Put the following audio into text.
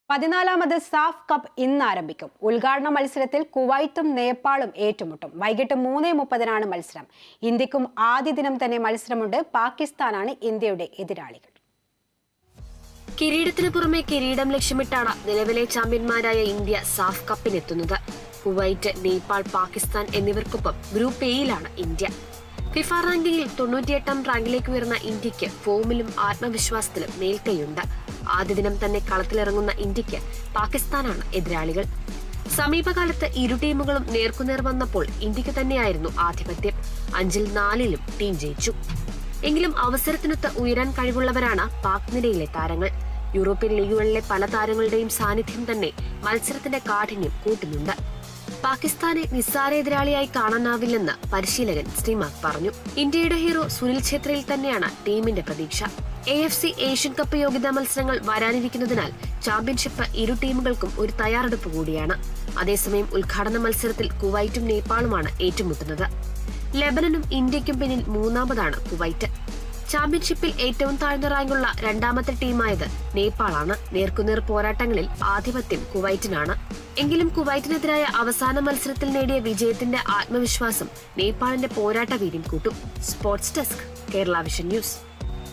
14ാമത് SAFF cup ഇന്ന് ആരംഭിക്കും. ഉദ്ഘാടന മത്സരത്തിൽ കുവൈറ്റും നേപ്പാളും ഏറ്റുമുട്ടും. വൈകിട്ട് 3:30-നാണ് മത്സരം. ഇന്ത്യക്കും ആദ്യ ദിനം തന്നെ മത്സരമുണ്ട്. പാകിസ്ഥാനാണ് ഇന്ത്യയുടെ എതിരാളികൾ. കിരീടത്തിന് പുറമെ കിരീടം ലക്ഷ്യമിട്ടാണ് നിലവിലെ ചാമ്പ്യന്മാരായ ഇന്ത്യ സാഫ് കപ്പിനെത്തുന്നത്. കുവൈറ്റ്, നേപ്പാൾ, പാകിസ്ഥാൻ എന്നിവർക്കൊപ്പം ഗ്രൂപ്പ് എയിലാണ് ഇന്ത്യ. ഫിഫ റാങ്കിങ്ങിൽ 98ാം റാങ്കിലേക്ക് ഉയർന്ന ഇന്ത്യക്ക് ഫോമിലും ആത്മവിശ്വാസത്തിലും മേൽക്കൈയുണ്ട്. ആദ്യ ദിനം തന്നെ കളത്തിലിറങ്ങുന്ന ഇന്ത്യക്ക് പാകിസ്ഥാനാണ് എതിരാളികൾ. സമീപകാലത്ത് ഇരു ടീമുകളും നേർക്കുനേർ വന്നപ്പോൾ ഇന്ത്യക്ക് തന്നെയായിരുന്നു ആധിപത്യം. 5-4 ടീം ജയിച്ചു. എങ്കിലും അവസരത്തിനൊത്ത് ഉയരാൻ കഴിവുള്ളവരാണ് പാക് നിരയിലെ താരങ്ങൾ. യൂറോപ്യൻ ലീഗുകളിലെ പല താരങ്ങളുടെയും സാന്നിധ്യം തന്നെ മത്സരത്തിന്റെ കാഠിന്യം കൂട്ടുന്നുണ്ട്. പാകിസ്ഥാനെ നിസ്സാര എതിരാളിയായി കാണാനാവില്ലെന്ന് പരിശീലകൻ ശ്രീമാക് പറഞ്ഞു. ഇന്ത്യയുടെ ഹീറോ സുനിൽ ഛേത്രിയിൽ തന്നെയാണ് ടീമിന്റെ പ്രതീക്ഷ. AFC ഏഷ്യൻ കപ്പ് യോഗ്യതാ മത്സരങ്ങൾ വരാനിരിക്കുന്നതിനാൽ ചാമ്പ്യൻഷിപ്പ് ഇരു ടീമുകൾക്കും ഒരു തയ്യാറെടുപ്പ് കൂടിയാണ്. അതേസമയം ഉദ്ഘാടന മത്സരത്തിൽ കുവൈറ്റും നേപ്പാളുമാണ് ഏറ്റുമുട്ടുന്നത്. ലെബനനും ഇന്ത്യയ്ക്കും പിന്നിൽ മൂന്നാമതാണ് കുവൈറ്റ്. ചാമ്പ്യൻഷിപ്പിൽ ഏറ്റവും താഴ്ന്ന റാങ്കുള്ള രണ്ടാമത്തെ ടീമായത് നേപ്പാളാണ്. നേർക്കുനേർ പോരാട്ടങ്ങളിൽ ആധിപത്യം കുവൈറ്റിനാണ്. എങ്കിലും കുവൈറ്റിനെതിരായ അവസാന മത്സരത്തിൽ നേടിയ വിജയത്തിന്റെ ആത്മവിശ്വാസം നേപ്പാളിന്റെ പോരാട്ട വീര്യം കൂട്ടും. Sports desk, Kerala vision news.